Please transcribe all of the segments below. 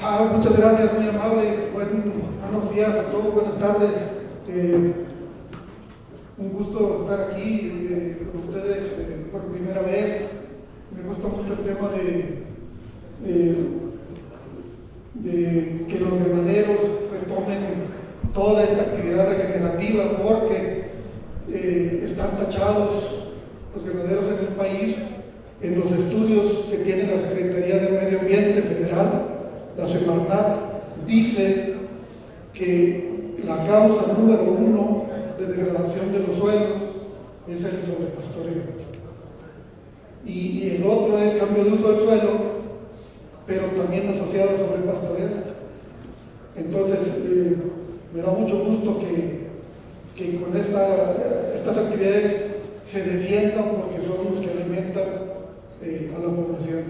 Muchas gracias, muy amable. Buenos días a todos, buenas tardes. Un gusto estar aquí con ustedes por primera vez. Me gusta mucho el tema de que los ganaderos retomen toda esta actividad regenerativa, porque están tachados los ganaderos en el país en los estudios que tiene la Secretaría del Medio Ambiente Federal. La Semarnat dice que la causa número 1 de degradación de los suelos es el sobrepastoreo. Y el otro es cambio de uso del suelo, pero también asociado a sobrepastoreo. Entonces, me da mucho gusto que con estas actividades se defiendan, porque son los que alimentan a la población.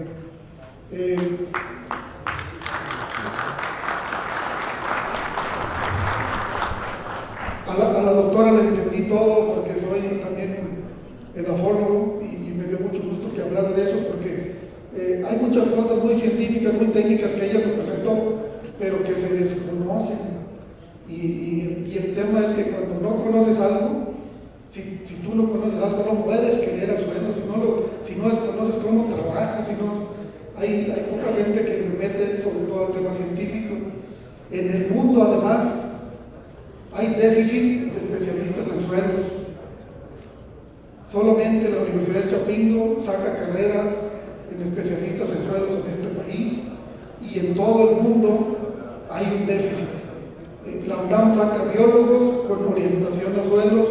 A la doctora le entendí todo, porque soy también edafólogo y me dio mucho gusto que hablara de eso, porque hay muchas cosas muy científicas, muy técnicas que ella nos presentó, pero que se desconocen. Y el tema es que cuando no conoces algo, si tú no conoces algo, no puedes querer al suelo, si no desconoces cómo trabaja, hay poca gente que me mete sobre todo el tema científico. En el mundo, además, hay déficit de especialistas en suelos. Solamente la Universidad de Chapingo saca carreras en especialistas en suelos en este país, y en todo el mundo hay un déficit. La UNAM saca biólogos con orientación a suelos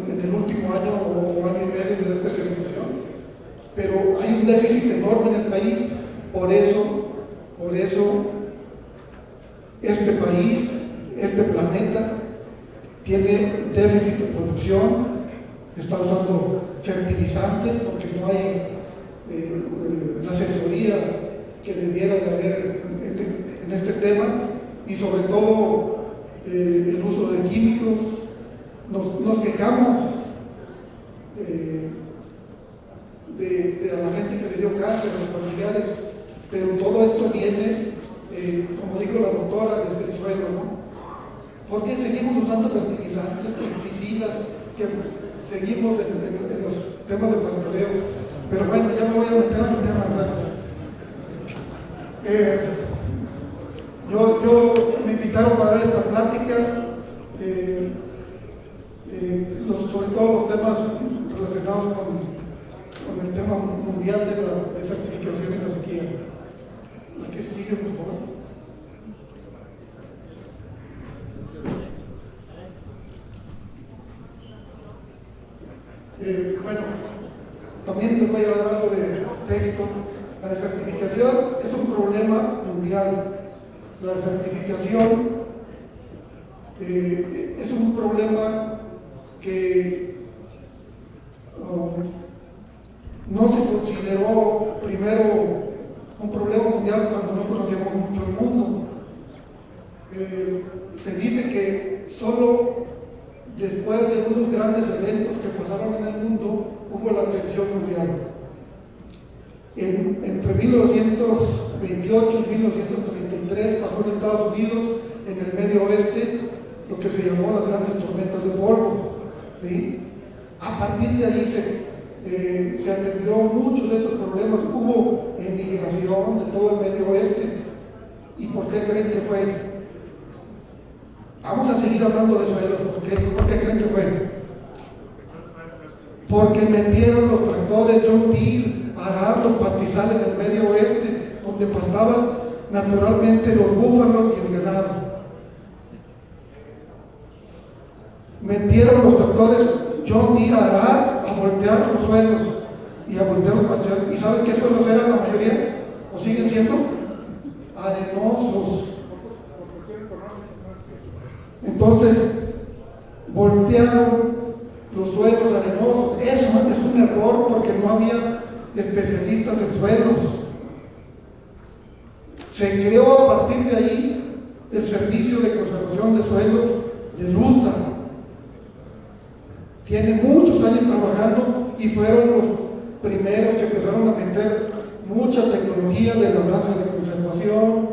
en el último año o año y medio de la especialización, pero hay un déficit enorme en el país. Por eso este país, este planeta, tiene déficit de producción, está usando fertilizantes porque no hay la asesoría que debiera de haber en este tema, y sobre todo el uso de químicos. Nos quejamos de a la gente que le dio cáncer, a los familiares, pero todo esto viene, como dijo la doctora, desde el suelo, ¿no? Porque seguimos usando fertilizantes, pesticidas, que seguimos en los temas de pastoreo. Pero bueno, ya me voy a meter a mi tema, gracias. Yo me invitaron para dar esta plática, sobre todo los temas relacionados con el tema mundial de la desertificación y la sequía. La que sigue, por favor. Bueno, también les voy a dar algo de texto. La desertificación es un problema mundial. La desertificación es un problema que no se consideró primero un problema mundial cuando no conocíamos mucho el mundo. Se dice que solo después de unos grandes eventos que pasaron en el mundo hubo la atención mundial. Entre 1928 y 1933 pasó en Estados Unidos, en el Medio Oeste, lo que se llamó las grandes tormentas de polvo, ¿sí? A partir de ahí se atendió muchos de estos problemas. Hubo emigración de todo el Medio Oeste. ¿Y por qué creen que fue? Vamos a seguir hablando de suelos. ¿Por qué creen que fue? Porque metieron los tractores John Deere a arar los pastizales del Medio Oeste, donde pastaban naturalmente los búfalos y el ganado. Metieron los tractores John Deere a arar, a voltear los suelos y a voltear los pastizales. ¿Y saben qué suelos eran la mayoría? ¿O siguen siendo? Arenosos. Entonces, voltearon los suelos arenosos. Eso es un error, porque no había especialistas en suelos. Se creó a partir de ahí el Servicio de Conservación de Suelos de Luzda. Tiene muchos años trabajando y fueron los primeros que empezaron a meter mucha tecnología de labranza de conservación,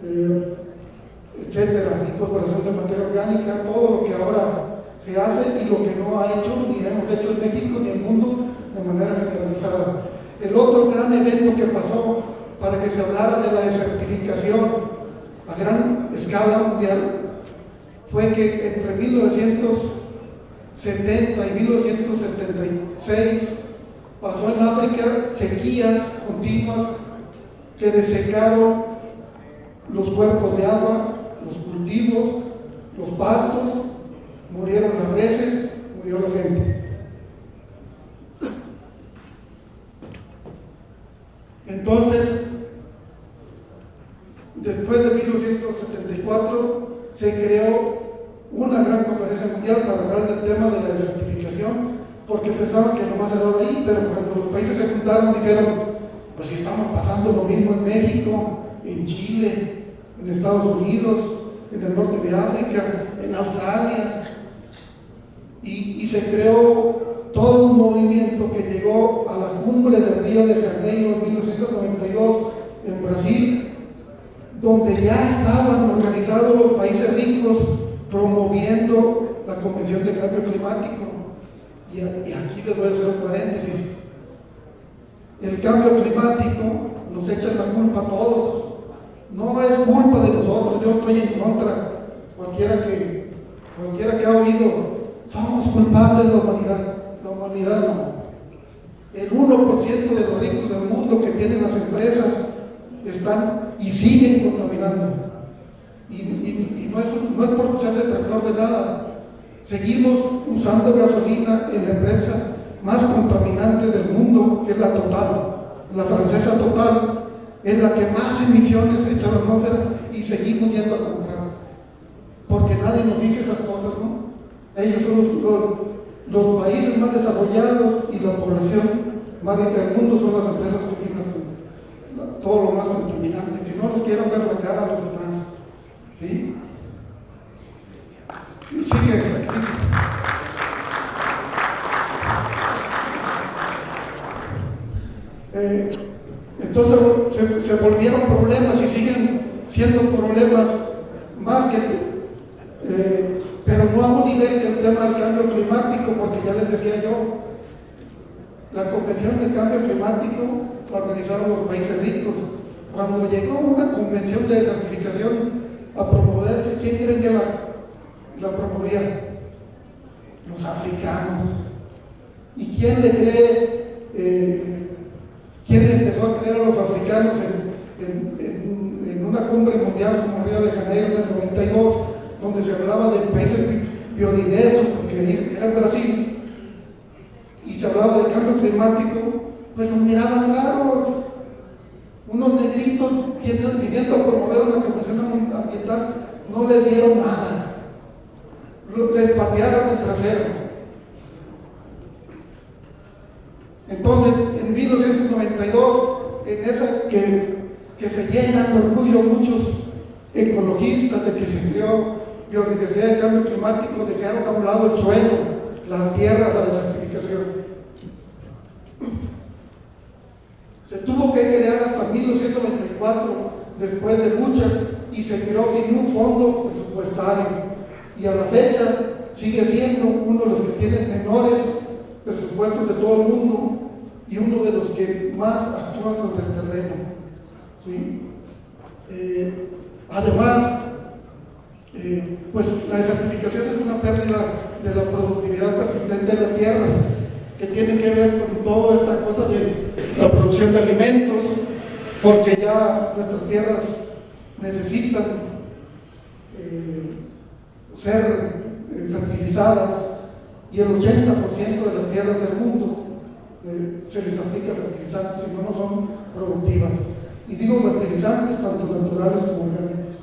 etcétera, incorporación de materia orgánica, todo lo que ahora se hace y lo que no ha hecho ni hemos hecho en México ni en el mundo de manera generalizada. El otro gran evento que pasó para que se hablara de la desertificación a gran escala mundial fue que entre 1970 y 1976 pasó en África sequías continuas que desecaron los cuerpos de agua, los cultivos, los pastos, murieron las reses, murió la gente. Entonces, después de 1974 se creó una gran conferencia mundial para hablar del tema de la desertificación, porque pensaban que nomás se daba ahí, pero cuando los países se juntaron dijeron, pues si estamos pasando lo mismo en México, en Chile, en Estados Unidos, en el norte de África, en Australia, y se creó todo un movimiento que llegó a la cumbre del Río de Janeiro en 1992 en Brasil, donde ya estaban organizados los países ricos promoviendo la Convención de Cambio Climático. Y aquí les voy a hacer un paréntesis. El cambio climático nos echa la culpa a todos. No es culpa de nosotros, yo estoy en contra. Cualquiera que ha oído, somos culpables de la humanidad. La humanidad no. El 1% de los ricos del mundo que tienen las empresas están y siguen contaminando. Y no es por ser detractor de nada. Seguimos usando gasolina en la empresa más contaminante del mundo, que es la Total. La francesa Total es la que más emisiones echa a la atmósfera y seguimos yendo a comprar. Porque nadie nos dice esas cosas, ¿no? Ellos son los países más desarrollados y la población más rica del mundo son las empresas que tienen todo lo más contaminante, que no nos quieran ver la cara a los demás. ¿Sí? Y sigue. Entonces se volvieron problemas y siguen siendo problemas más que pero no a un nivel del tema del cambio climático, porque ya les decía yo, la Convención del Cambio Climático la organizaron los países ricos. Cuando llegó una convención de desertificación a promoverse, ¿quién creen que la promovía? Los africanos. ¿Y quién le cree? ¿Quién le empezó a creer a los africanos en una cumbre mundial como Río de Janeiro en el 92, donde se hablaba de países biodiversos, porque era en Brasil, y se hablaba de cambio climático? Pues los miraban raros, unos negritos viniendo a promover una convención ambiental, no les dieron nada, les patearon el trasero. Entonces, en 1992, en esa que se llenan de orgullo muchos ecologistas de que se creó biodiversidad de cambio climático, dejaron a un lado el suelo, la tierra, la desertificación. Se tuvo que crear hasta 1994, después de luchas, y se creó sin un fondo presupuestario. Y a la fecha sigue siendo uno de los que tienen menores presupuestos de todo el mundo y uno de los que más actúan sobre el terreno. ¿Sí? Además, pues la desertificación es una pérdida de la productividad persistente de las tierras, que tiene que ver con toda esta cosa de la producción de alimentos, porque ya nuestras tierras necesitan ser fertilizadas, y el 80% de las tierras del mundo se les aplica fertilizantes, si no, no son productivas. Y digo fertilizantes tanto naturales como orgánicos.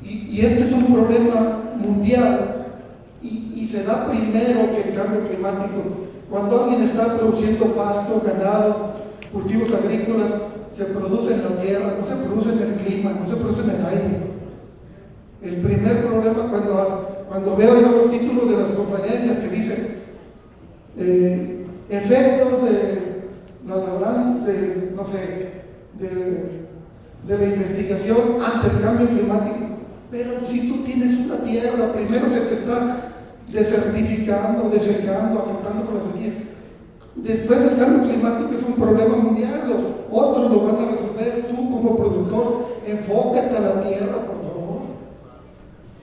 Y este es un problema mundial y se da primero que el cambio climático. Cuando alguien está produciendo pasto, ganado, cultivos agrícolas, se produce en la tierra, no se produce en el clima, no se produce en el aire. El primer problema, cuando veo yo los títulos de las conferencias que dicen efectos de la labranza, de de la investigación ante el cambio climático. Pero si tú tienes una tierra, primero se te está desertificando, desecando, afectando por la sequía. Después el cambio climático es un problema mundial, otros lo van a resolver. Tú como productor, enfócate a la tierra, por favor.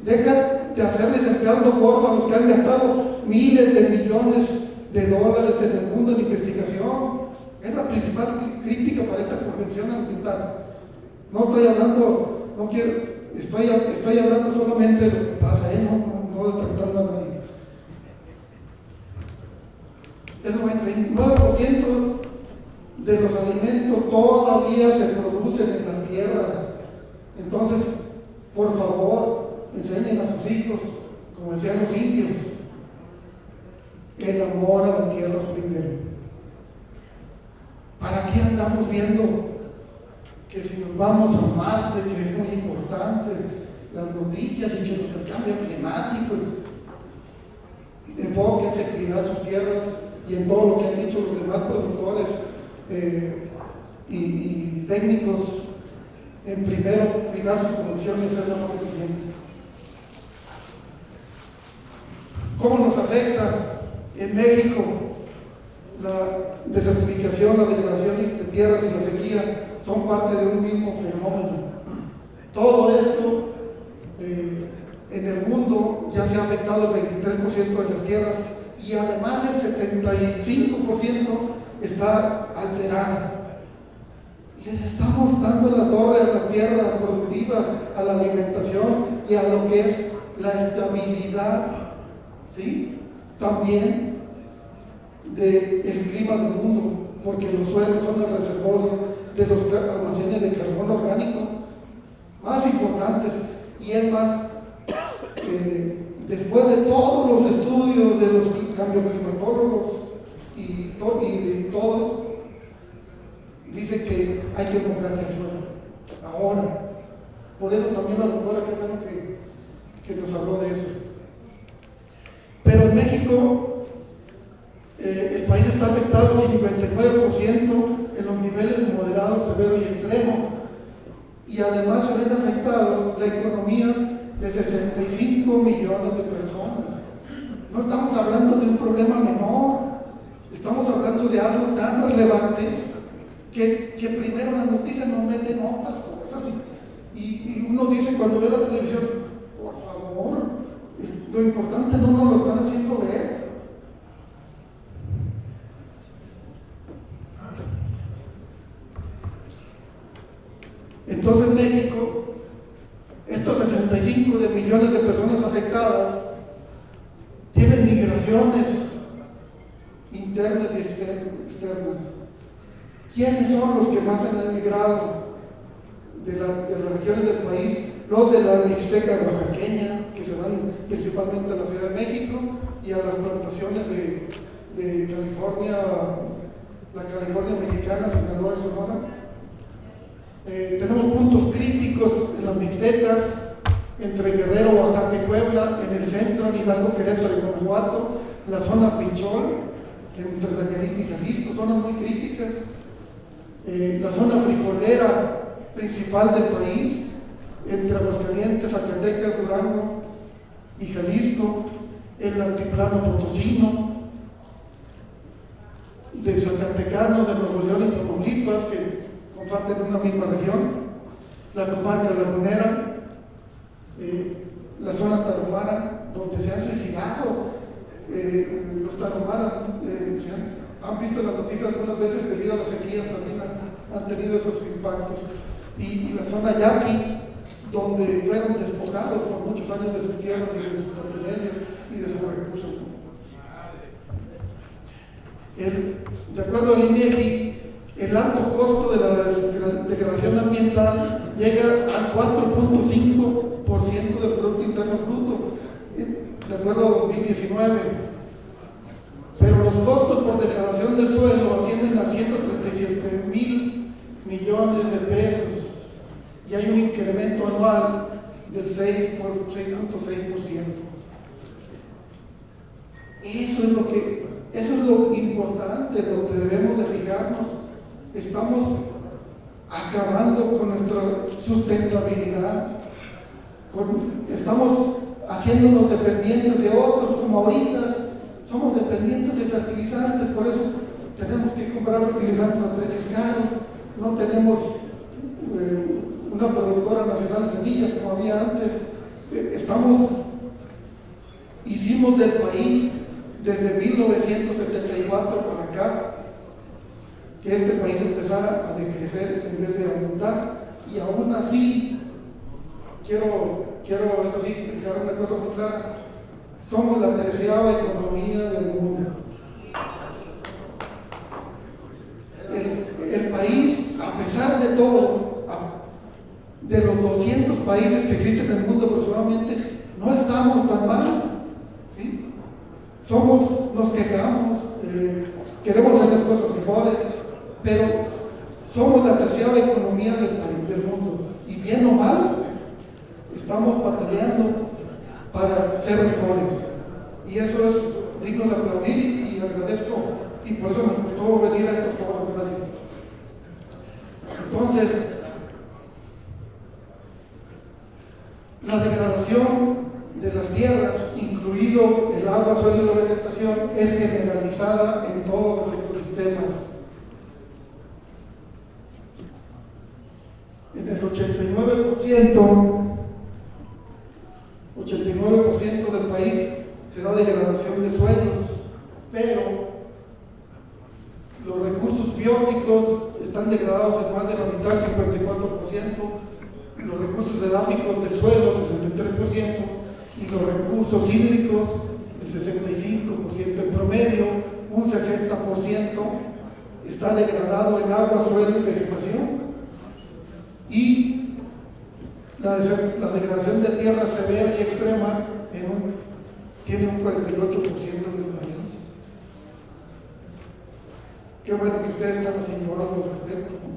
Deja de hacerles el caldo gordo a los que han gastado miles de millones de dólares en el mundo en investigación. Es la principal crítica para esta convención ambiental. No estoy hablando, no quiero, estoy hablando solamente de lo que pasa, no detractando a nadie. El 99% de los alimentos todavía se producen en las tierras. Entonces, por favor, enseñen a sus hijos, como decían los indios, el amor a la tierra primero. ¿Para qué andamos viendo que si nos vamos a Marte, que es muy importante, las noticias y que el cambio climático? Enfóquense en cuidar sus tierras y en todo lo que han dicho los demás productores y técnicos, en primero cuidar su producción y hacerla más eficiente. ¿Cómo nos afecta en México la desertificación, la degradación de tierras y la sequía? Son parte de un mismo fenómeno. Todo esto en el mundo ya se ha afectado el 23% de las tierras y además el 75% está alterado. Les estamos dando la torre a las tierras productivas, a la alimentación y a lo que es la estabilidad, ¿sí? También del clima del mundo, porque los suelos son el reservorio de los almacenes de carbono orgánico más importantes. Y es más, después de todos los estudios de los cambioclimatólogos y todos, dice que hay que enfocarse al suelo ahora. Por eso también la doctora, qué bueno que nos habló de eso. Pero en México el país está afectado 59% en los niveles moderado, severo y extremo, y además se ven afectados la economía de 65 millones de personas. No estamos hablando de un problema menor, estamos hablando de algo tan relevante que primero las noticias nos meten otras cosas y uno dice cuando ve la televisión, por favor, lo importante no nos lo están haciendo ver. Entonces México, estos 65 millones de personas afectadas, tienen migraciones internas y externas. ¿Quiénes son los que más han emigrado de las regiones del país? Los de la Mixteca oaxaqueña, que se van principalmente a la Ciudad de México y a las plantaciones de California, la California mexicana, Sinaloa y Sonora. Tenemos puntos críticos en las Mixtecas, entre Guerrero, Oaxaca y Puebla, en el centro, en Hidalgo, Querétaro y Guanajuato, la zona Pichol, entre Nayarit y Jalisco, zonas muy críticas. La zona frijolera principal del país, entre Aguascalientes, Zacatecas, Durango y Jalisco, el altiplano potosino, de Zacatecano, de Nuevo León y Tamaulipas, que comparten una misma región, la comarca lagunera, la zona tarahumara, donde se han suicidado los tarahumaras. Han visto las noticias algunas veces debido a las sequías, también han tenido esos impactos. Y la zona yaqui, donde fueron despojados por muchos años de sus tierras y de sus pertenencias y de sus recursos. De acuerdo al INEGI, el alto costo de la degradación ambiental llega al 4.5% del Producto Interno Bruto, de acuerdo a 2019. Pero los costos por degradación del suelo ascienden a 137,000 millones de pesos y hay un incremento anual del 6.6%. Eso es lo importante, donde debemos de fijarnos. Estamos acabando con nuestra sustentabilidad, estamos haciéndonos dependientes de otros, como ahorita somos dependientes de fertilizantes, por eso tenemos que comprar fertilizantes a precios caros, no tenemos una productora nacional de semillas como había antes. Hicimos del país desde 1974 para acá que este país empezara a decrecer en vez de aumentar, y aún así quiero eso sí dejar una cosa muy clara: somos la 13ª economía del mundo. El país, a pesar de todo, de los 200 países que existen en el mundo aproximadamente, no estamos tan mal, ¿sí? Nos quejamos, queremos hacer las cosas mejores, pero somos la 13ª economía del mundo, y bien o mal estamos batallando para ser mejores, y eso es digno de aplaudir, y agradezco, y por eso me gustó venir a estos foros. Gracias. Entonces, la degradación de las tierras, incluido el agua, suelo y la vegetación, es generalizada en todos los ecosistemas. En el 89% del país se da degradación de suelos, pero los recursos bióticos están degradados en más de la mitad, el 54%, los recursos edáficos del suelo, 63%, y los recursos hídricos, el 65%. En promedio, un 60% está degradado en agua, suelo y vegetación. Y la degradación de tierra severa y extrema tiene un 48% del país. Qué bueno que ustedes están haciendo algo al respecto, ¿no?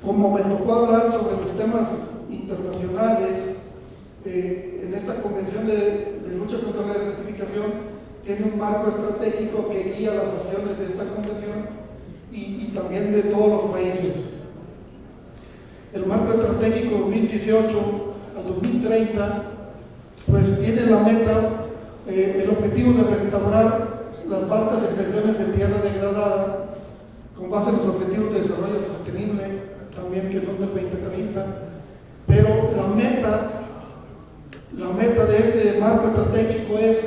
Como me tocó hablar sobre los temas internacionales, en esta convención de lucha contra la desertificación tiene un marco estratégico que guía las acciones de esta convención y también de todos los países. El marco estratégico 2018 al 2030 pues tiene la meta, el objetivo de restaurar las vastas extensiones de tierra degradada con base en los objetivos de desarrollo sostenible, también que son del 2030, pero la meta de este marco estratégico es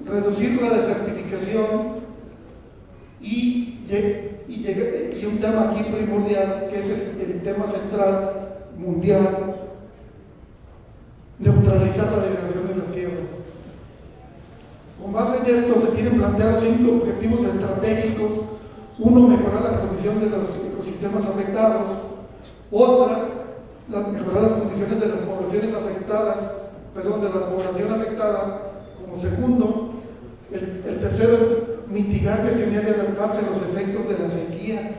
reducir la desertificación y un tema aquí primordial, que es el tema central mundial: neutralizar la degradación de las tierras. Con base en esto se tienen planteados 5 objetivos estratégicos. Uno, mejorar la condición de los ecosistemas afectados. Otra, mejorar las condiciones de las poblaciones afectadas, de la población afectada. Como segundo, el tercero es mitigar, gestionar y adaptarse a los efectos de la sequía.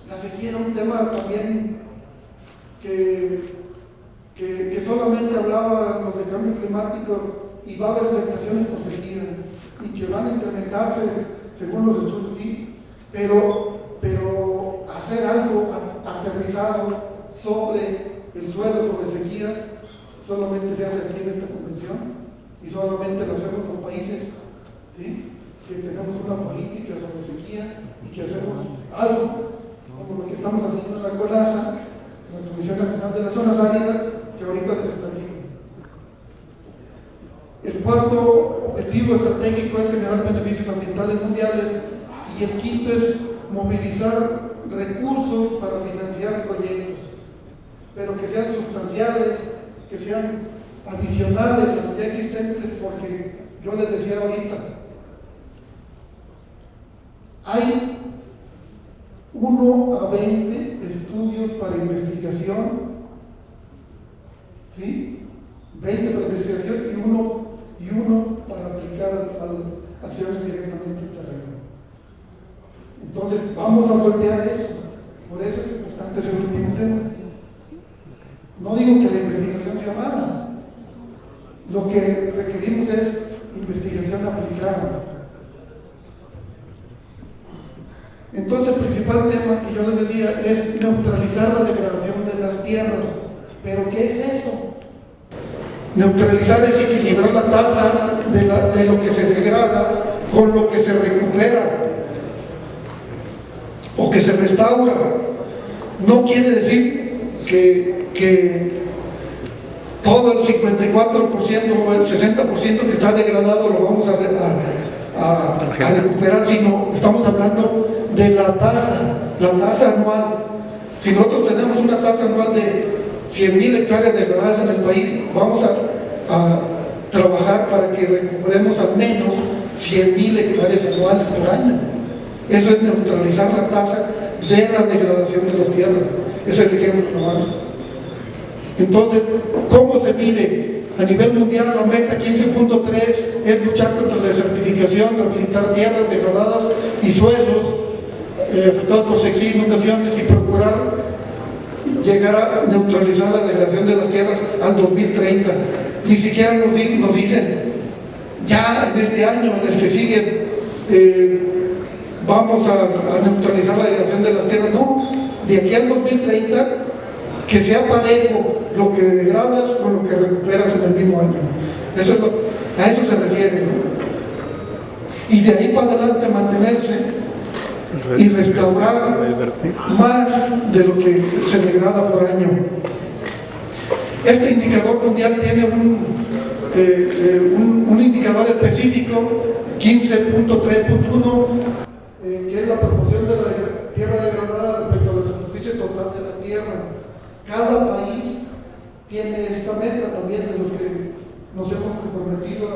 La sequía era un tema también que solamente hablaban los de cambio climático, y va a haber afectaciones por sequía y que van a incrementarse según los estudios, sí, pero hacer algo aterrizado sobre el suelo, sobre sequía, solamente se hace aquí en esta convención, y solamente lo hacemos los países, ¿sí?, que tenemos una política sobre sequía y que hacemos algo como lo que estamos haciendo en la CONAZA, la Comisión Nacional de las Zonas Áridas, que ahorita les platico. El cuarto objetivo estratégico es generar beneficios ambientales mundiales, y el quinto es movilizar recursos para financiar proyectos, pero que sean sustanciales, que sean adicionales a los ya existentes, porque yo les decía ahorita, hay 1 a 20 estudios para investigación, ¿sí? 20 para investigación y uno para aplicar a acciones directamente en terreno. Entonces, vamos a voltear eso. Por eso es importante ese último tema. No digo que la investigación sea mala. Lo que requerimos es investigación aplicada. Entonces el principal tema que yo les decía es neutralizar la degradación de las tierras. ¿Pero qué es eso? Neutralizar es equilibrar la tasa de lo que se degrada con lo que se recupera o que se restaura. No quiere decir que todo el 54% o el 60% que está degradado lo vamos a recuperar, sino estamos hablando de la tasa anual. Si nosotros tenemos una tasa anual de 100,000 hectáreas degradadas en el país, vamos a trabajar para que recuperemos al menos 100,000 hectáreas anuales por año. Eso es neutralizar la tasa de la degradación de las tierras. Ese es el ejemplo nomás. Entonces, ¿cómo se mide? A nivel mundial la meta 15.3 es luchar contra la desertificación, rehabilitar tierras degradadas y suelos afectados por sequía, inundaciones y procurar llegar a neutralizar la degradación de las tierras al 2030. Ni siquiera nos dicen, ya en este año, en el que sigue, vamos a neutralizar la degradación de las tierras. No, de aquí al 2030, que sea parejo lo que degradas con lo que recuperas en el mismo año. A eso se refiere, ¿no? Y de ahí para adelante mantenerse y restaurar más de lo que se degrada por año. Este indicador mundial tiene un indicador específico, 15.3.1, que es la proporción de la tierra degradada respecto a la superficie total de la tierra. Cada país tiene esta meta también, de los que nos hemos comprometido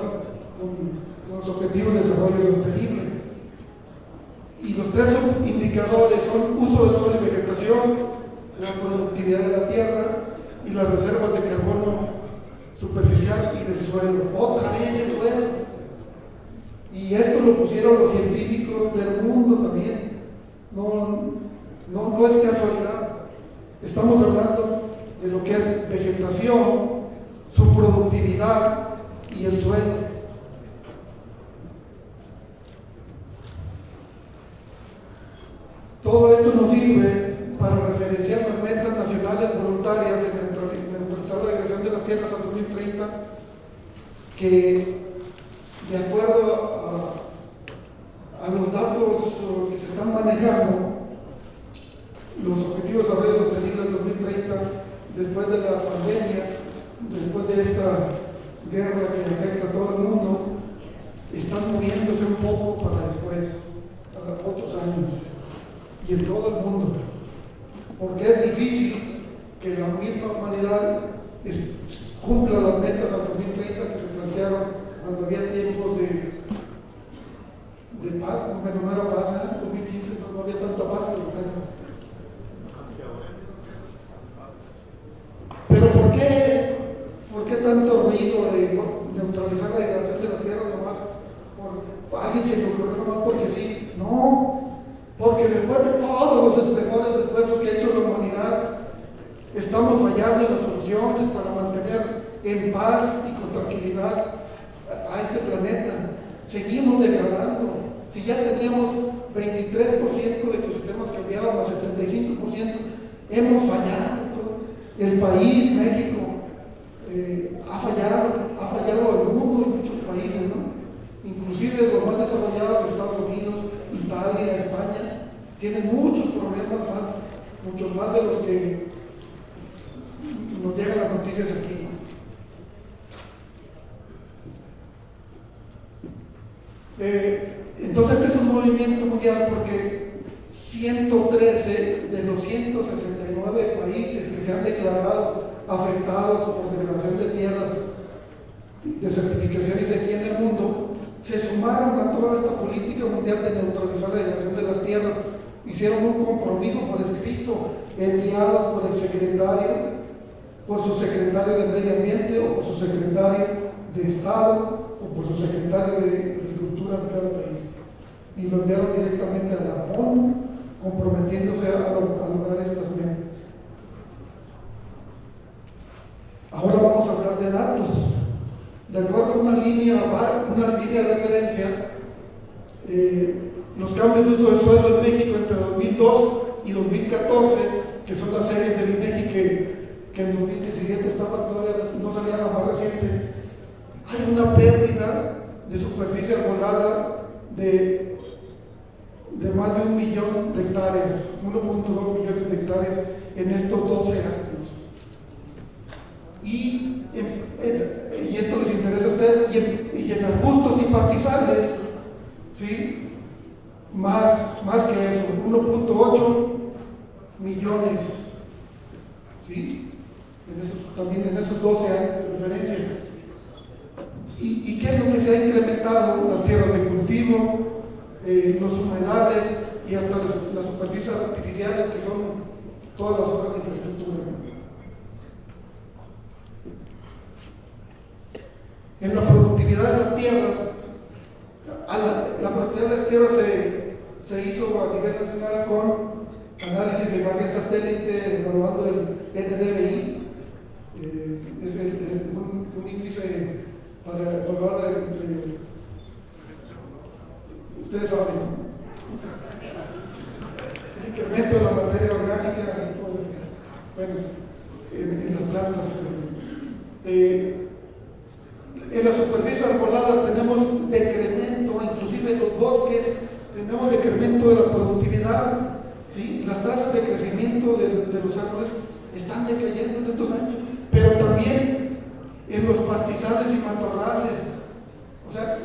con los objetivos de desarrollo sostenible. Y los tres indicadores son uso del suelo y vegetación, la productividad de la tierra y las reservas de carbono superficial y del suelo. Otra vez el suelo. Y esto lo pusieron los científicos del mundo también. No es casualidad. Estamos hablando de lo que es vegetación, su productividad y el suelo. Todo esto nos sirve para referenciar las metas nacionales voluntarias de neutralizar la degradación de las tierras al 2030, que de acuerdo a los datos que se están manejando, los objetivos de desarrollo sostenible del 2030, después de la pandemia, después de esta guerra que afecta a todo el mundo, están moviéndose un poco para después, para otros años, y en todo el mundo, porque es difícil que la misma humanidad cumpla las metas al 2030 que se plantearon cuando había tiempos de paz. Bueno, no era paz, en 2015 no había tanta paz, pero ¿por qué tanto ruido de neutralizar la degradación de las tierras nomás? ¿Alguien se le ocurrió nomás porque sí? No, porque después de todos los mejores esfuerzos que ha hecho la humanidad, estamos fallando en las soluciones para mantener en paz y con tranquilidad a este planeta. Seguimos degradando. Si ya teníamos 23% de ecosistemas que cambiaban, 75%, hemos fallado. El país, México, ha fallado al mundo en muchos países, ¿no? Inclusive los más desarrollados, Estados Unidos, Italia, España, tienen muchos problemas muchos más de los que nos llegan las noticias aquí, ¿no? Entonces este es un movimiento mundial porque 113 de los 169 países que se han declarado afectados por degradación de tierras, desertificación y sequía en el mundo, se sumaron a toda esta política mundial de neutralizar la degradación de las tierras. Hicieron un compromiso por escrito, enviados por el secretario, por su secretario de Medio Ambiente o por su secretario de Estado o por su secretario de Agricultura de cada país. Y lo enviaron directamente a la ONU, comprometiéndose a lograr estas metas. Ahora vamos a hablar de datos. De acuerdo a una línea de referencia, los cambios de uso del suelo en México entre 2002 y 2014, que son las series del INEGI que en 2017 estaban todavía, no salía la más reciente, hay una pérdida de superficie arbolada de más de 1 millón de hectáreas, 1.2 millones de hectáreas en estos 12 años. Y esto les interesa a ustedes, y en arbustos y pastizales, ¿sí? Más que eso, 1.8 millones, ¿sí? También en esos 12 años de referencia. ¿Y qué es lo que se ha incrementado? Las tierras de cultivo, los humedales y hasta las superficies artificiales, que son todas las obras de infraestructura. En la productividad de las tierras, la productividad de las tierras se hizo a nivel nacional con análisis de imagen satélite, evaluando el NDVI, es un índice para evaluar ustedes saben, ¿no? El incremento de la materia orgánica y todo eso. Bueno, en las plantas. En las superficies arboladas tenemos decremento, inclusive en los bosques tenemos decremento de la productividad, ¿sí? Las tasas de crecimiento de los árboles están decayendo en estos años, pero también en los pastizales y matorrales. O sea,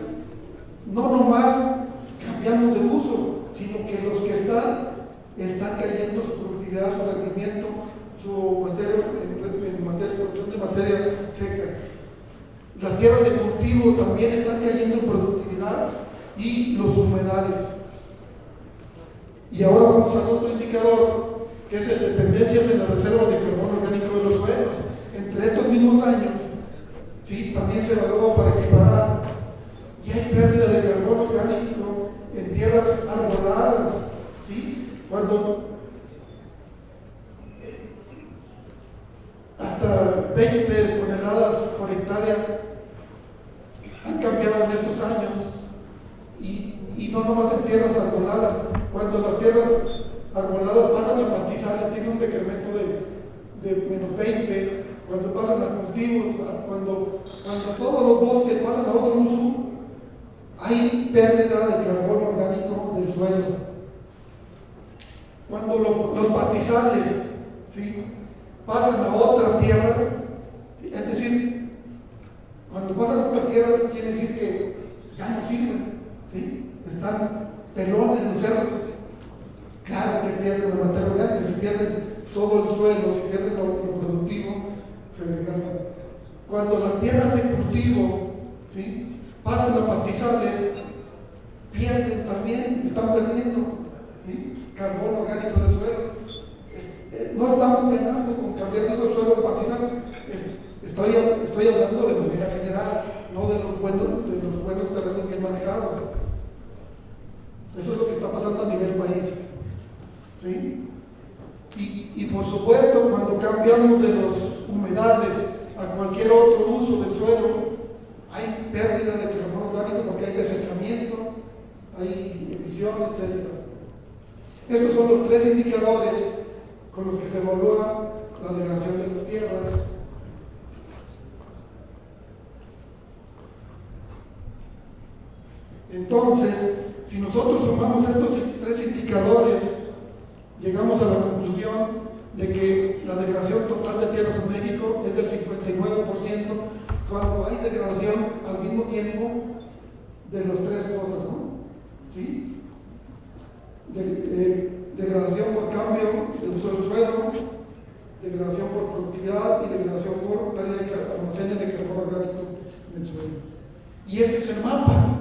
no nomás cambiamos de uso, sino que los que están cayendo su productividad, su rendimiento, su materia, producción de materia seca. Las tierras de cultivo también están cayendo en productividad, y los humedales. Y ahora vamos al otro indicador, que es el de tendencias en la reserva de carbono orgánico de los suelos. Entre estos mismos años, ¿sí? También se evaluó para equiparar, y hay pérdida de carbono orgánico en tierras arboladas, ¿sí? Cuando hasta 20 toneladas por hectárea han cambiado en estos años, y no nomás en tierras arboladas. Cuando las tierras arboladas pasan a pastizales, tiene un decremento de menos 20. Cuando pasan a cultivos, cuando todos los bosques pasan a otro uso, hay pérdida de carbono orgánico del suelo. Cuando los pastizales, ¿sí? Pasan a otras tierras, ¿sí? Es decir, cuando pasan a otras tierras quiere decir que ya no sirven, ¿sí? Están pelones los cerros. Claro que pierden la materia orgánica, se pierden todo el suelo, se pierden lo productivo, se degradan. Cuando las tierras de cultivo, ¿sí? Pasan a pastizales, pierden también, están perdiendo, ¿sí? Carbono orgánico del suelo. No estamos ganando con cambiar nuestro suelo a pastizal. Estoy hablando de manera general, no de los buenos terrenos bien manejados. Eso es lo que está pasando a nivel país, ¿sí? Y por supuesto, cuando cambiamos de los humedales a cualquier otro uso del suelo, hay pérdida de carbono orgánico porque hay desecamiento, hay emisión, etc. Estos son los 3 indicadores con los que se evalúa la degradación de las tierras. Entonces, si nosotros sumamos estos 3 indicadores, llegamos a la conclusión de que la degradación total de tierras en México es del 59%, cuando hay degradación al mismo tiempo de las 3 cosas, ¿no? ¿Sí? Degradación por cambio de uso del suelo, degradación por productividad y degradación por pérdida de almacenes de carbono orgánico en el suelo. Y este es el mapa,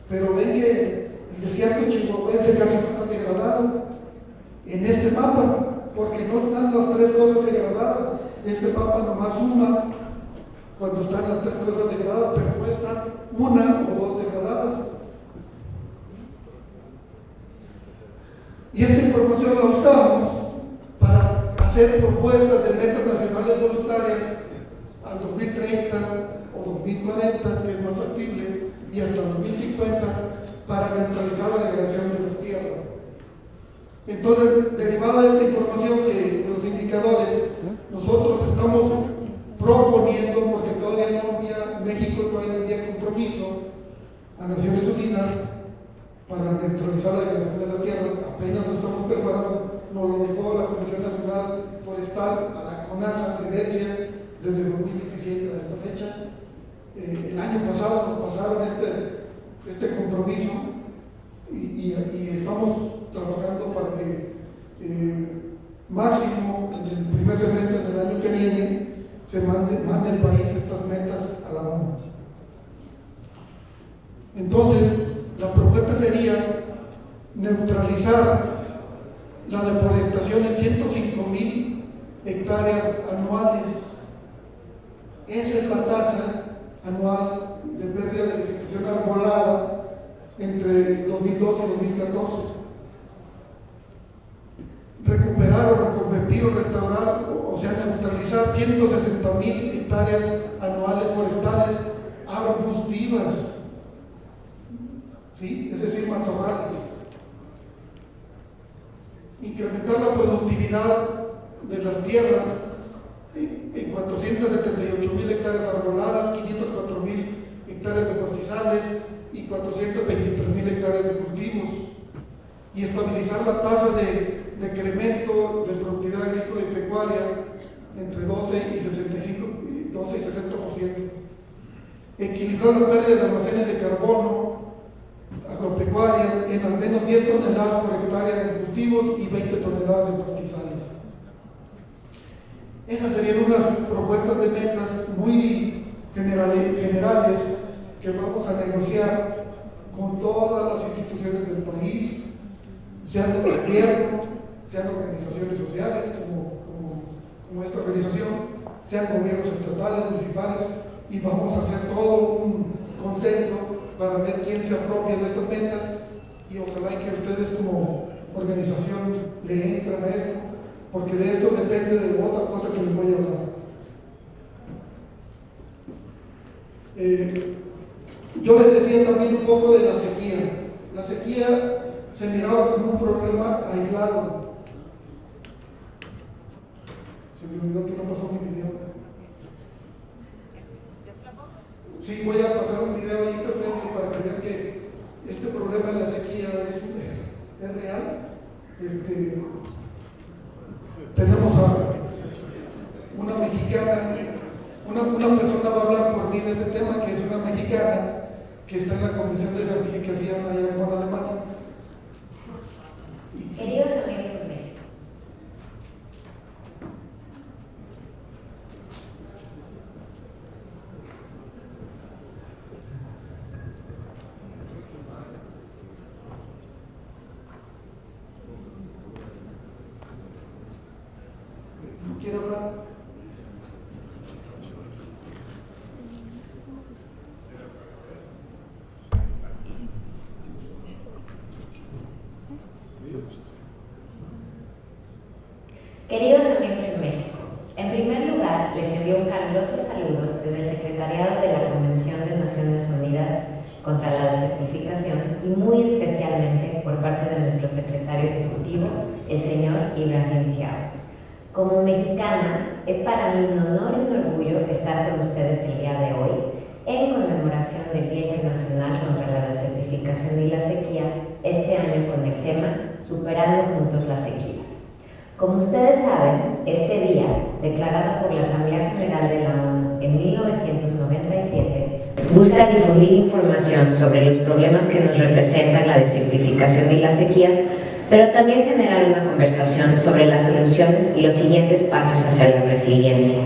pero ven que el desierto chihuahuense casi no está degradado en este mapa, porque no están las 3 cosas degradadas. Este mapa nomás suma cuando están las 3 cosas degradadas, pero puede estar 1 o 2 degradadas. Y esta información la usamos para hacer propuestas de metas nacionales voluntarias al 2030 o 2040, que es más factible, y hasta 2050, para neutralizar la degradación de las tierras. Entonces, derivada de esta información de los indicadores, nosotros estamos proponiendo, porque todavía no había, México todavía no había compromiso a Naciones Unidas para neutralizar la degradación de las tierras, apenas lo estamos preparando, nos lo dejó la Comisión Nacional Forestal a la CONASA de herencia desde 2017 a esta fecha. El año pasado nos pasaron este compromiso y estamos trabajando para que máximo en el primer semestre del año que viene se mande el país estas metas a la ONU. Entonces, la propuesta sería neutralizar la deforestación en 105,000 hectáreas anuales. Esa es la tasa anual de pérdida de vegetación arbolada entre 2012 y 2014. Recuperar o reconvertir o restaurar, o sea, neutralizar 160,000 hectáreas anuales forestales arbustivas, ¿sí? Es decir, matorrales. Incrementar la productividad de las tierras en 478,000 hectáreas arboladas, 504,000 hectáreas de pastizales y 423,000 hectáreas de cultivos, y estabilizar la tasa de decremento de productividad agrícola y pecuaria entre 12 y 60%. Equilibrar las pérdidas de almacenes de carbono agropecuarias en al menos 10 toneladas por hectárea de cultivos y 20 toneladas en pastizales. Esas serían unas propuestas de metas muy generales que vamos a negociar con todas las instituciones del país, sean del gobierno, sean organizaciones sociales como esta organización, sean gobiernos estatales, municipales, y vamos a hacer todo un consenso para ver quién se apropia de estas metas, y ojalá que ustedes como organización le entren a esto, porque de esto depende de otra cosa que les voy a hablar. Yo les decía también un poco de la sequía. La sequía se miraba como un problema aislado. Se me olvidó que no pasó mi video. Sí, voy a pasar un video a internet para que vean que este problema de la sequía es real. Tenemos a una mexicana, una persona va a hablar por mí de ese tema, que es una mexicana que está en la Comisión de Certificación allá en Bonn, Alemania. Queridos amigos de México, ¿no quiere hablar? Queridos amigos en México, en primer lugar les envío un caluroso saludo desde el Secretariado de la Convención de Naciones Unidas contra la Desertificación y muy especialmente por parte de nuestro secretario ejecutivo, el señor Ibrahim Thiaw. Como mexicana, es para mí un honor y un orgullo estar con ustedes el día de hoy en conmemoración del Día Internacional contra la Desertificación y la Sequía, este año con el tema Superando Juntos las Sequías. Como ustedes saben, este día, declarado por la Asamblea General de la ONU en 1997, busca difundir información sobre los problemas que nos representan la desertificación y las sequías, pero también generar una conversación sobre las soluciones y los siguientes pasos hacia la resiliencia.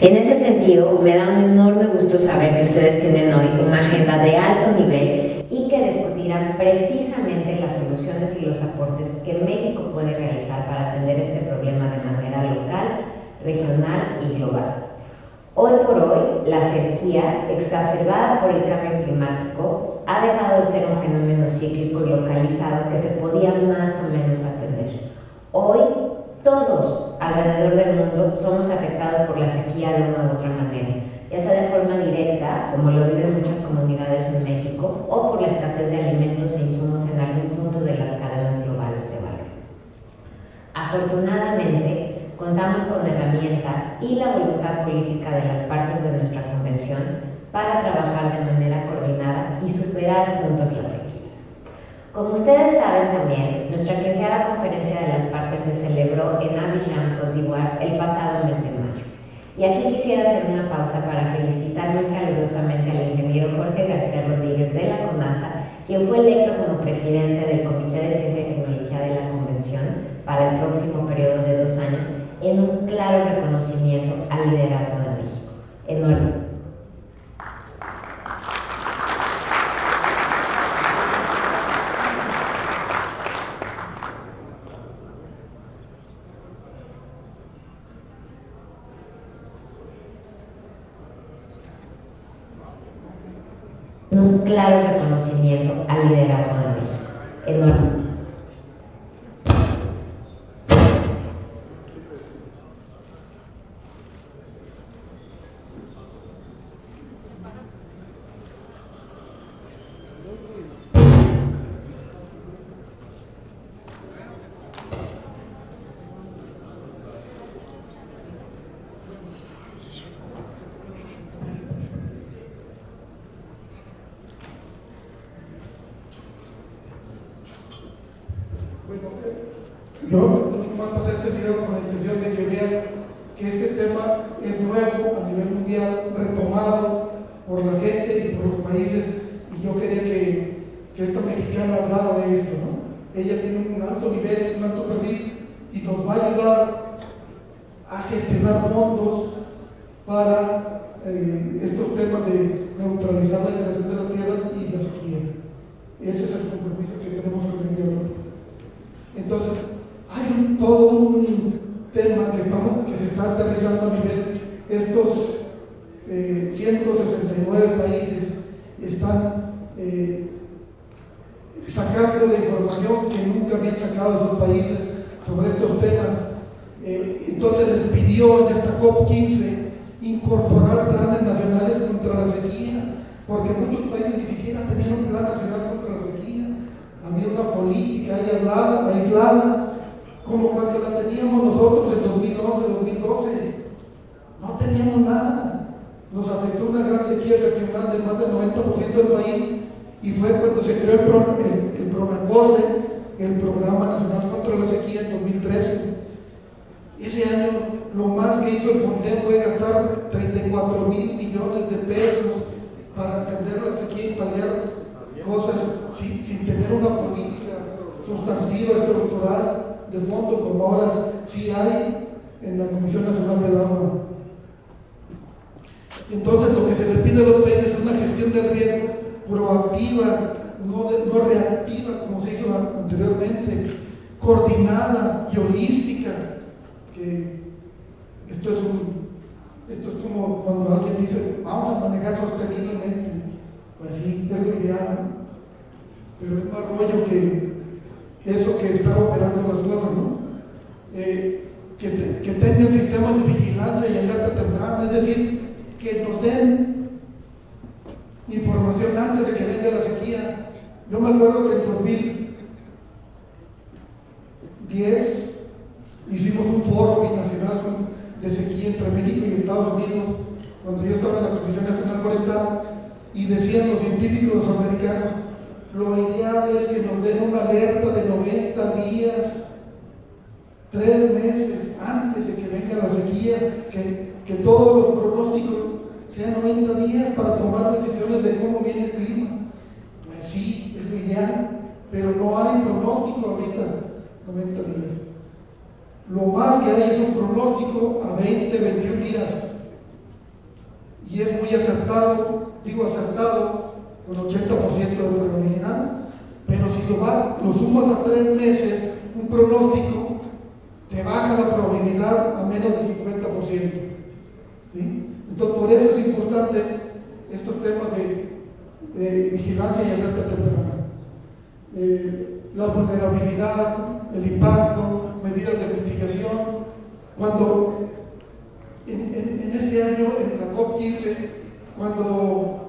En ese sentido, me da un enorme gusto saber que ustedes tienen hoy una agenda de alto nivel y que discutirán precisamente las soluciones y los aportes que México puede realizar para atender este problema de manera local, regional y global. Hoy por hoy, la sequía, exacerbada por el cambio climático, ha dejado de ser un fenómeno cíclico y localizado que se podía más o menos atender. Hoy, todos alrededor del mundo somos afectados por la sequía de una u otra manera, ya sea de forma directa, como lo viven muchas comunidades en México, o por la escasez de alimentos herramientas y la voluntad política de las partes de nuestra convención para trabajar de manera coordinada y superar juntos las sequías. Como ustedes saben también, nuestra 15ª conferencia de las partes se celebró en Abidjan, Côte d'Ivoire, el pasado mes de mayo. Y aquí quisiera hacer una pausa para felicitar muy calurosamente al ingeniero Jorge García Rodríguez de la CONASA, quien fue electo como presidente del Comité de Ciencia y Tecnología de la Convención para el próximo periodo de 2 años, en un claro reconocimiento al liderazgo de México. Enhorabuena. Un claro reconocimiento al liderazgo de México. Enhorabuena. Yo nomás pasé este video con la intención de que vean que este tema es nuevo a nivel mundial, retomado por la gente y por los países, y yo quería que esta mexicana hablara de esto, ¿no? Ella tiene un alto nivel, un alto perfil, y nos va a ayudar a gestionar fondos para estos temas de neutralizar la degradación de las tierras y la sequía. Ese es el compromiso que tenemos con el diálogo. Entonces, hay todo un tema que se está aterrizando a nivel. Estos 169 países están sacando la información que nunca habían sacado esos países sobre estos temas. Entonces les pidió en esta COP15 incorporar planes nacionales contra la sequía, porque muchos países ni siquiera tenían un plan nacional contra la sequía. Había una política aislada, como cuando la teníamos nosotros en 2011, 2012. No teníamos nada. Nos afectó una gran sequía regional de más del 90% del país, y fue cuando se creó el PRONACOSE, el Programa Nacional contra la Sequía, en 2013. Ese año lo más que hizo el FONDEN fue gastar 34,000 millones de pesos para atender la sequía y paliar cosas sin tener una política sustantiva, estructural, de fondo, como ahora sí hay en la Comisión Nacional del Agua. Entonces lo que se le pide a los países es una gestión del riesgo proactiva, no reactiva como se hizo anteriormente, coordinada y holística. Que esto es como cuando alguien dice vamos a manejar sosteniblemente. Pues sí, es lo ideal, ¿no? Pero es más rollo que eso, que estar operando las cosas, ¿no? Que tengan sistemas de vigilancia y alerta temprana, es decir, que nos den información antes de que venga la sequía. Yo me acuerdo que en 2010 hicimos un foro binacional de sequía entre México y Estados Unidos, cuando yo estaba en la Comisión Nacional Forestal, y decían los científicos americanos, lo ideal es que nos den una alerta de 90 días, 3 meses antes de que venga la sequía, que todos los pronósticos sean 90 días para tomar decisiones de cómo viene el clima. Pues sí, es lo ideal, pero no hay pronóstico ahorita, 90 días. Lo más que hay es un pronóstico a 20, 21 días, y es muy acertado, con 80% de probabilidad, pero si lo sumas a 3 meses, un pronóstico, te baja la probabilidad a menos del 50%. ¿Sí? Entonces, por eso es importante estos temas de vigilancia y alerta temprana. La vulnerabilidad, el impacto, medidas de mitigación. Cuando en este año, en la COP15, cuando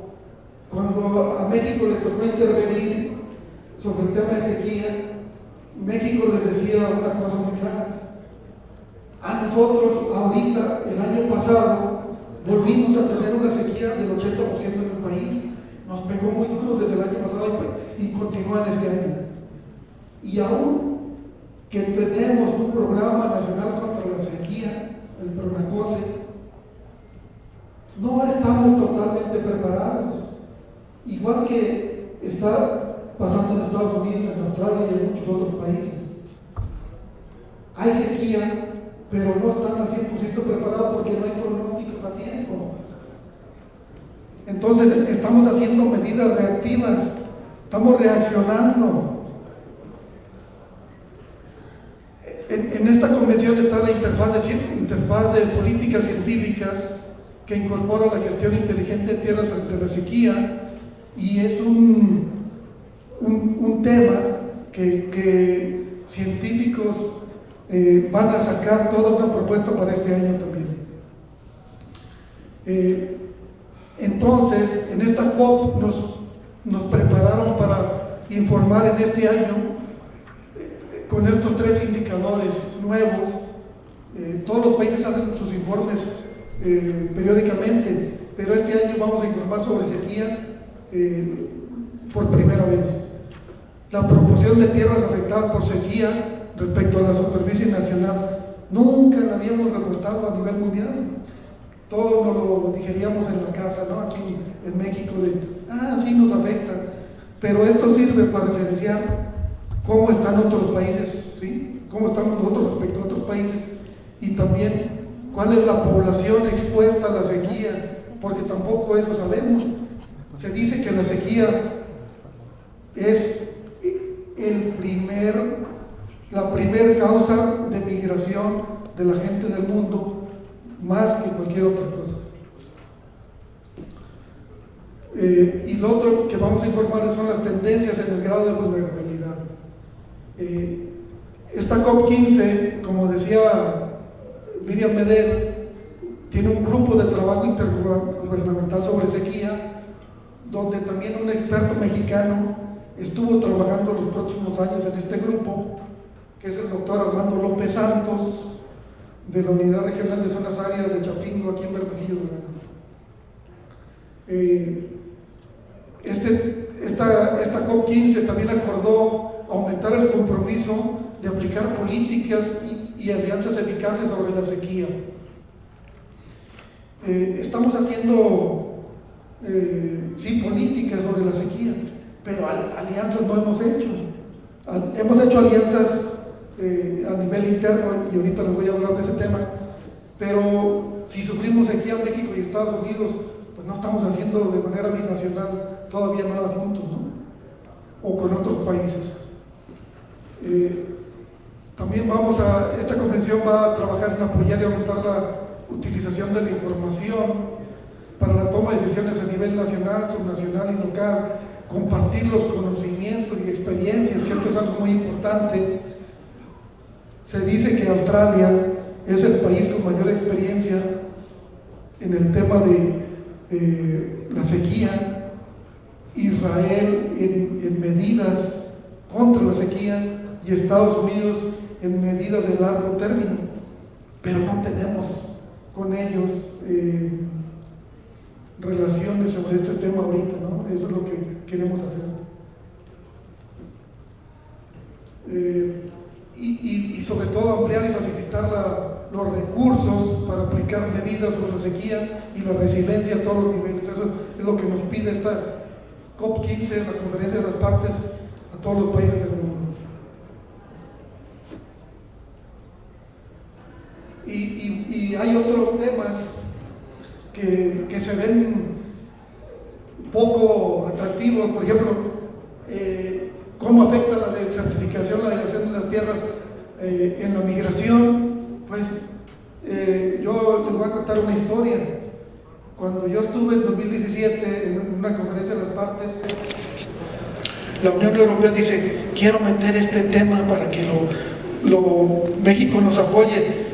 a México le tocó intervenir sobre el tema de sequía, México les decía una cosa muy clara: A nosotros ahorita, el año pasado, volvimos a tener una sequía del 80% en el país. Nos pegó muy duro desde el año pasado y continúa en este año. Y aún que tenemos un programa nacional contra la sequía, el PRONACOSE, no estamos totalmente preparados. Igual que está pasando en Estados Unidos, en Australia y en muchos otros países. Hay sequía, pero no están al 100% preparados porque no hay pronósticos a tiempo. Entonces estamos haciendo medidas reactivas, estamos reaccionando. En esta convención está la interfaz de políticas científicas que incorpora la gestión inteligente de tierras frente a la sequía, y es un tema que científicos van a sacar toda una propuesta para este año también. Entonces, en esta COP nos prepararon para informar en este año con estos 3 indicadores nuevos. Todos los países hacen sus informes periódicamente, pero este año vamos a informar sobre sequía por primera vez. La proporción de tierras afectadas por sequía respecto a la superficie nacional nunca la habíamos reportado a nivel mundial. Todos nos lo digeríamos en la casa, ¿no? Aquí en México, sí nos afecta, pero esto sirve para referenciar cómo están otros países, ¿sí? Cómo estamos nosotros respecto a otros países, y también cuál es la población expuesta a la sequía, porque tampoco eso sabemos. Se dice que la sequía es la primer causa de migración de la gente del mundo, más que cualquier otra cosa. Y lo otro que vamos a informar son las tendencias en el grado de vulnerabilidad. Esta COP15, como decía Miriam Medel, tiene un grupo de trabajo intergubernamental sobre sequía, donde también un experto mexicano estuvo trabajando los próximos años en este grupo, que es el doctor Armando López Santos, de la Unidad Regional de Zonas Áridas de Chapingo, aquí en Bermejillo, Durango. Esta COP15 también acordó aumentar el compromiso de aplicar políticas y alianzas eficaces sobre la sequía. Estamos haciendo, políticas sobre la sequía, pero alianzas no hemos hecho. Hemos hecho alianzas a nivel interno, y ahorita les voy a hablar de ese tema, pero si sufrimos sequía México y Estados Unidos, pues no estamos haciendo de manera binacional todavía nada juntos, ¿no? O con otros países. También esta convención va a trabajar en apoyar y aumentar la utilización de la información para la toma de decisiones a nivel nacional, subnacional y local, compartir los conocimientos y experiencias, que esto es algo muy importante. Se dice que Australia es el país con mayor experiencia en el tema de la sequía, Israel en medidas contra la sequía y Estados Unidos en medidas de largo término, pero no tenemos con ellos relaciones sobre este tema ahorita, ¿no? Eso es lo que queremos hacer. Y sobre todo ampliar y facilitar los recursos para aplicar medidas sobre la sequía y la resiliencia a todos los niveles. Eso es lo que nos pide esta COP15, la Conferencia de las Partes, a todos los países del mundo. Y hay otros temas que se ven poco atractivos, por ejemplo, cómo afecta la desertificación, la degradación de las tierras en la migración. Pues yo les voy a contar una historia. Cuando yo estuve en 2017 en una conferencia de las partes, la Unión Europea dice: quiero meter este tema para que México nos apoye.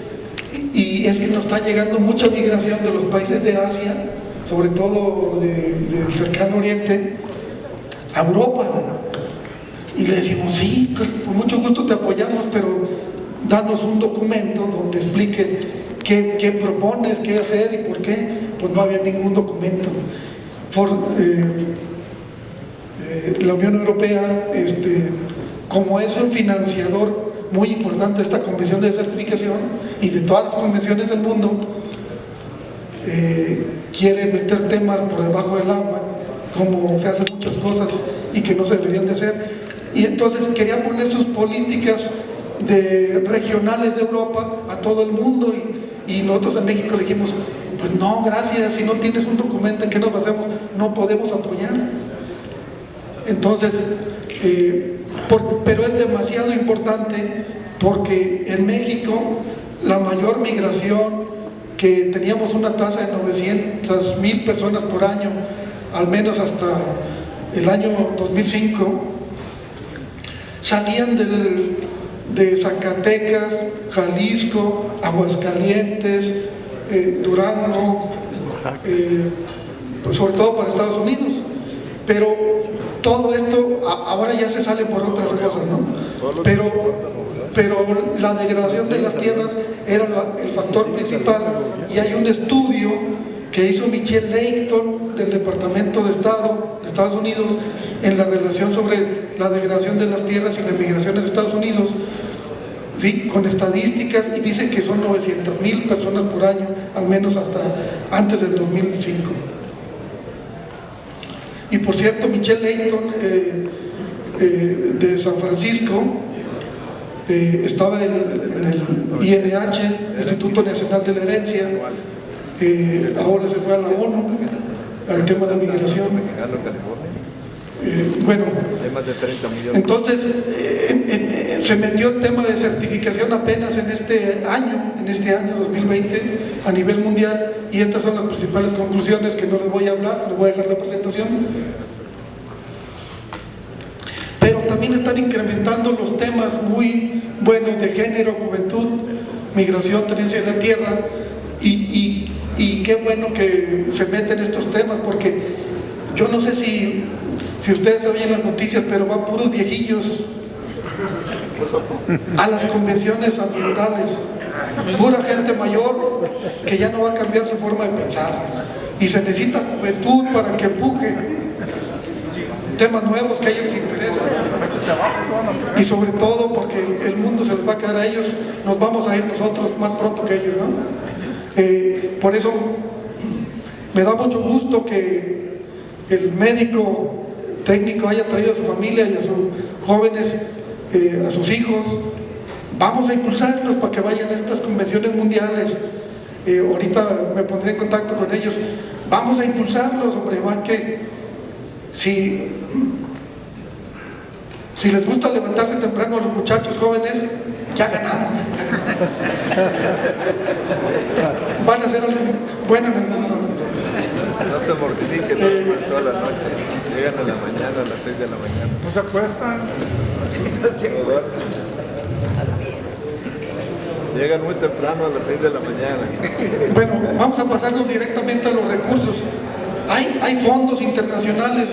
Y es que nos está llegando mucha migración de los países de Asia, sobre todo del cercano oriente, a Europa. Y le decimos: sí, con mucho gusto te apoyamos, pero danos un documento donde explique qué propones, qué hacer y por qué. Pues no había ningún documento. La Unión Europea, como es un financiador muy importante de esta convención de certificación y de todas las convenciones del mundo, quiere meter temas por debajo del agua, como se hacen muchas cosas y que no se deberían de hacer, y entonces quería poner sus políticas regionales de Europa a todo el mundo, y nosotros en México le dijimos, pues no, gracias, si no tienes un documento en que nos basemos, no podemos apoyar. Entonces, pero es demasiado importante, porque en México la mayor migración, que teníamos una tasa de 900,000 personas por año, al menos hasta el año 2005, salían de Zacatecas, Jalisco, Aguascalientes, Durango, pues sobre todo para Estados Unidos. Pero todo esto ahora ya se sale por otras cosas, ¿no? Pero la degradación de las tierras era el factor principal, y hay un estudio que hizo Michelle Layton del Departamento de Estado de Estados Unidos en la relación sobre la degradación de las tierras y las migraciones de Estados Unidos, ¿sí?, con estadísticas, y dice que son 900,000 personas por año, al menos hasta antes del 2005. Y por cierto, Michelle Layton de San Francisco estaba en el INH, Instituto Nacional de la Herencia, ahora se fue a la ONU, al tema de migración. Bueno, entonces se metió el tema de certificación apenas en este año 2020 a nivel mundial, y estas son las principales conclusiones, que no les voy a hablar, les voy a dejar la presentación. Pero también están incrementando los temas muy buenos de género, juventud, migración, tenencia de la tierra, y qué bueno que se meten estos temas, porque yo no sé si ustedes sabían las noticias, pero van puros viejillos a las convenciones ambientales, pura gente mayor que ya no va a cambiar su forma de pensar, y se necesita juventud para que empuje temas nuevos que a ellos les interesan, y sobre todo porque el mundo se les va a quedar a ellos, nos vamos a ir nosotros más pronto que ellos, ¿no? Por eso me da mucho gusto que el médico técnico haya traído a su familia y a sus jóvenes, a sus hijos. Vamos a impulsarlos para que vayan a estas convenciones mundiales. Ahorita me pondré en contacto con ellos. Vamos a impulsarlos, hombre, van que si les gusta levantarse temprano a los muchachos jóvenes, ya ganamos. Van a ser algo bueno en el mundo. No se mortifiquen, no, toda la noche. Llegan a la mañana, a las 6 de la mañana. ¿No se acuestan? Llegan muy temprano, a las 6 de la mañana. Bueno, vamos a pasarnos directamente a los recursos. Hay fondos internacionales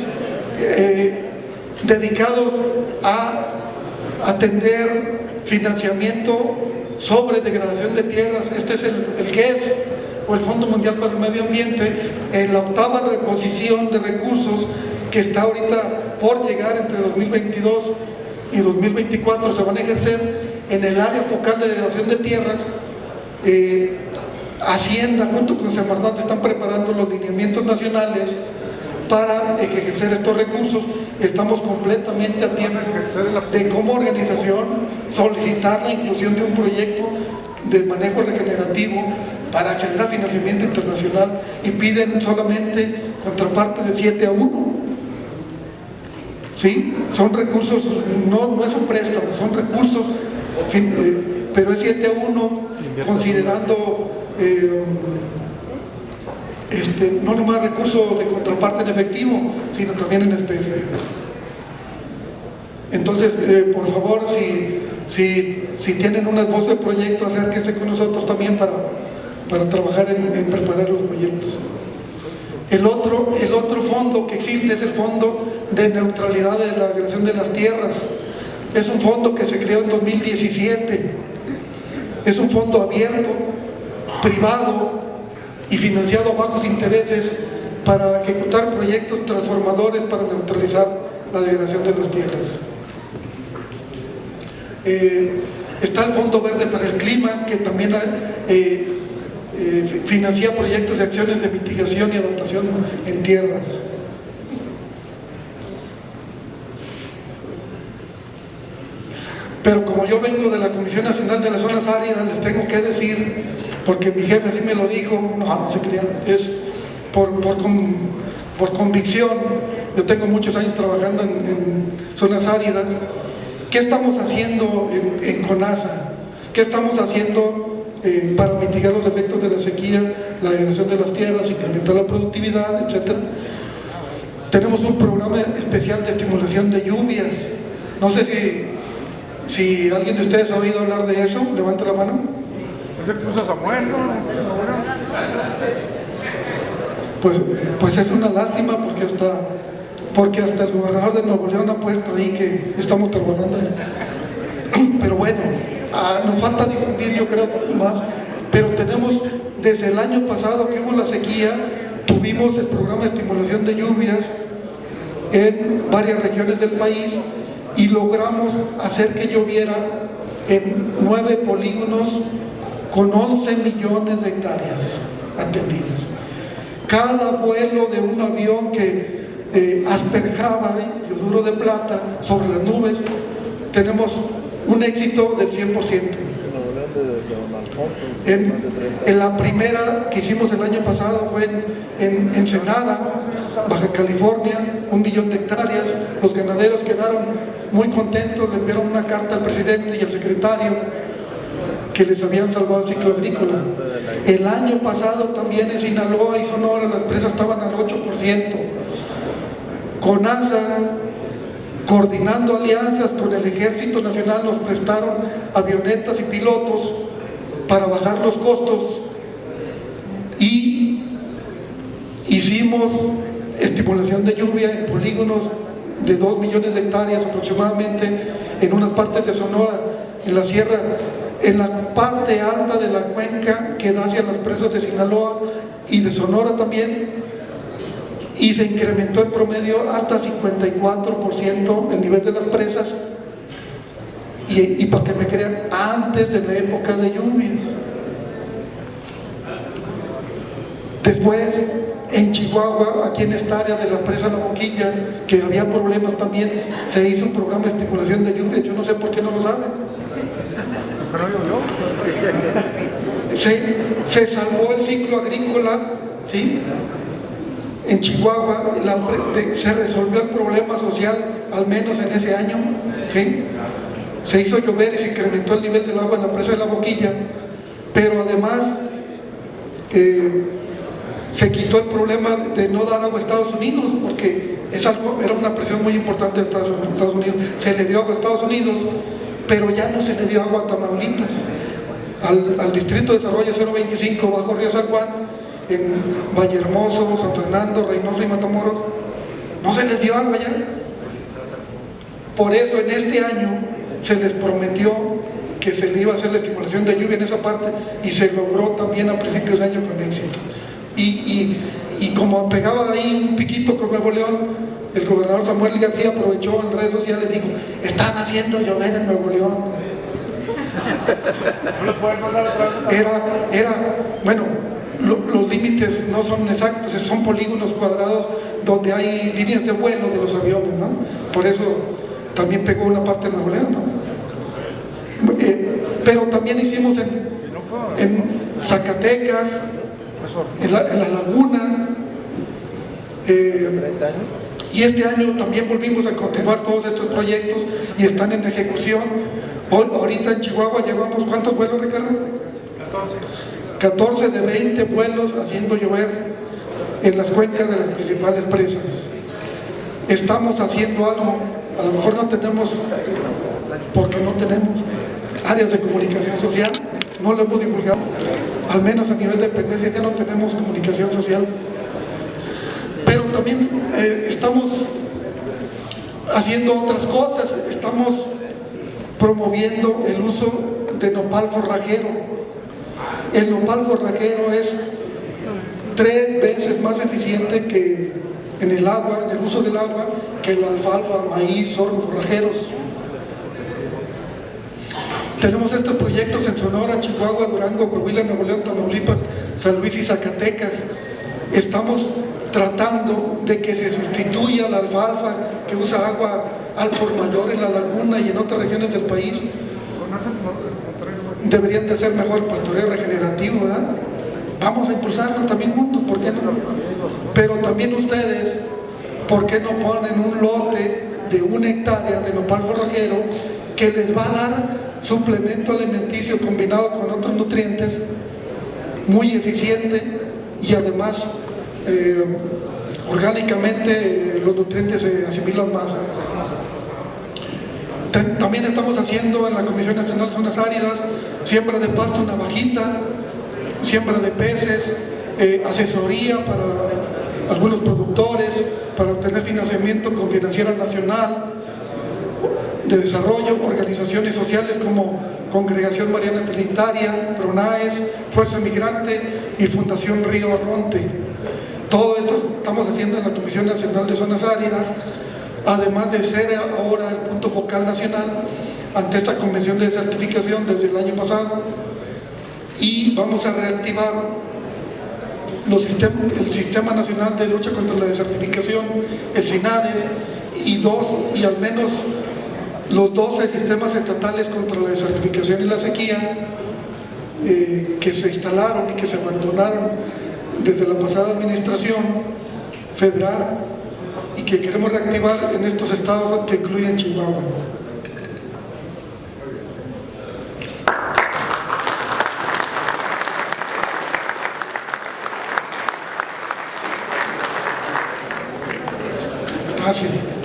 dedicados a atender financiamiento sobre degradación de tierras. Este es el GES, o el Fondo Mundial para el Medio Ambiente, en la 8ª reposición de recursos, que está ahorita por llegar entre 2022 y 2024, se van a ejercer en el área focal de degradación de tierras. Hacienda junto con Semarnat están preparando los lineamientos nacionales para ejercer estos recursos. Estamos completamente a tiempo de, como organización, solicitar la inclusión de un proyecto de manejo regenerativo para acceder a financiamiento internacional, y piden solamente contraparte de 7-1. ¿Sí? Son recursos, no es un préstamo, son recursos, pero es 7-1, considerando no nomás recursos de contraparte en efectivo, sino también en especie. Entonces, por favor, si tienen unas voces de proyecto, acérquense con nosotros también para trabajar en preparar los proyectos. El otro fondo que existe es el Fondo de Neutralidad de la Degradación de las Tierras. Es un fondo que se creó en 2017 Es un fondo abierto, privado y financiado a bajos intereses para ejecutar proyectos transformadores para neutralizar la degradación de las tierras. Está el Fondo Verde para el Clima, que también financia proyectos y acciones de mitigación y adaptación en tierras. Pero como yo vengo de la Comisión Nacional de las Zonas Áridas, les tengo que decir, porque mi jefe así me lo dijo, no se crean, es por convicción. Yo tengo muchos años trabajando en zonas áridas. ¿Qué estamos haciendo en CONASA? ¿Qué estamos haciendo para mitigar los efectos de la sequía, la degradación de las tierras, incrementar la productividad, etcétera? Tenemos un programa especial de estimulación de lluvias. No sé si alguien de ustedes ha oído hablar de eso. Levante la mano. ¿Se puso Samuel, no? Pues es una lástima porque hasta el gobernador de Nuevo León ha puesto ahí que estamos trabajando. Pero bueno, nos falta difundir, yo creo, más. Pero tenemos, desde el año pasado que hubo la sequía, tuvimos el programa de estimulación de lluvias en varias regiones del país y logramos hacer que lloviera en 9 polígonos con 11 millones de hectáreas atendidas. Cada vuelo de un avión que asperjaba yoduro de plata sobre las nubes, tenemos un éxito del 100%. En la primera que hicimos el año pasado fue en Ensenada, Baja California, 1 millón de hectáreas. Los ganaderos quedaron muy contentos, le enviaron una carta al presidente y al secretario que les habían salvado el ciclo agrícola. El año pasado también en Sinaloa y Sonora las presas estaban al 8%. CONASA, coordinando alianzas con el Ejército Nacional, nos prestaron avionetas y pilotos para bajar los costos y hicimos estimulación de lluvia en polígonos de 2 millones de hectáreas aproximadamente en unas partes de Sonora, en la sierra, en la parte alta de la cuenca que da hacia las presas de Sinaloa y de Sonora también, y se incrementó en promedio hasta 54% el nivel de las presas, y para que me crean, antes de la época de lluvias. Después, en Chihuahua, aquí en esta área de la presa La Boquilla, que había problemas también, se hizo un programa de estimulación de lluvias. Yo no sé por qué no lo saben. Se salvó el ciclo agrícola, ¿sí? En Chihuahua se resolvió el problema social, al menos en ese año, ¿sí? Se hizo llover y se incrementó el nivel del agua en la presa de La Boquilla, pero además se quitó el problema de no dar agua a Estados Unidos, porque era una presión muy importante de Estados Unidos. Se le dio agua a Estados Unidos, pero ya no se le dio agua a Tamaulipas, al Distrito de Desarrollo 025, bajo Río San Juan, en Vallehermoso, San Fernando, Reynosa y Matamoros, no se les dio agua ya. Por eso en este año se les prometió que se le iba a hacer la estimulación de lluvia en esa parte, y se logró también a principios de año con éxito. Y como pegaba ahí un piquito con Nuevo León, el gobernador Samuel García aprovechó en redes sociales y dijo: están haciendo llover en Nuevo León. Bueno, los límites no son exactos, son polígonos cuadrados donde hay líneas de vuelo de los aviones, ¿no? Por eso también pegó una parte de Nuevo León, ¿no? Pero también hicimos en Zacatecas, en la Laguna, y este año también volvimos a continuar todos estos proyectos y están en ejecución. Ahorita en Chihuahua llevamos, ¿cuántos vuelos, Ricardo? 14 de 20 vuelos haciendo llover en las cuencas de las principales presas. Estamos haciendo algo, a lo mejor no tenemos, porque no tenemos áreas de comunicación social, no lo hemos divulgado, al menos a nivel de dependencia ya no tenemos comunicación social, pero también estamos haciendo otras cosas. Estamos promoviendo el uso de nopal forrajero. El nopal forrajero es 3 veces más eficiente que en el agua, en el uso del agua, que la alfalfa, maíz, sorgo, forrajeros. Tenemos estos proyectos en Sonora, Chihuahua, Durango, Coahuila, Nuevo León, Tamaulipas, San Luis y Zacatecas. Estamos tratando de que se sustituya la alfalfa que usa agua al por mayor en la laguna y en otras regiones del país. Deberían de ser mejor pastoreo regenerativo, ¿verdad? Vamos a impulsarlo también juntos, ¿por qué no? Pero también ustedes, ¿por qué no ponen un lote de 1 hectárea de nopal forrajero que les va a dar suplemento alimenticio combinado con otros nutrientes, muy eficiente y además orgánicamente los nutrientes se asimilan más? También estamos haciendo en la Comisión Nacional de Zonas Áridas siembra de pasto navajita, siembra de peces, asesoría para algunos productores, para obtener financiamiento con Financiera Nacional de Desarrollo, organizaciones sociales como Congregación Mariana Trinitaria, PRONAES, Fuerza Migrante y Fundación Río Arronte. Todo esto estamos haciendo en la Comisión Nacional de Zonas Áridas, además de ser ahora el punto focal nacional ante esta convención de certificación desde el año pasado, y vamos a reactivar el Sistema Nacional de Lucha contra la Desertificación, el SINADES, y al menos los 12 sistemas estatales contra la desertificación y la sequía que se instalaron y que se abandonaron desde la pasada administración federal y que queremos reactivar en estos estados que incluyen Chihuahua. Gracias.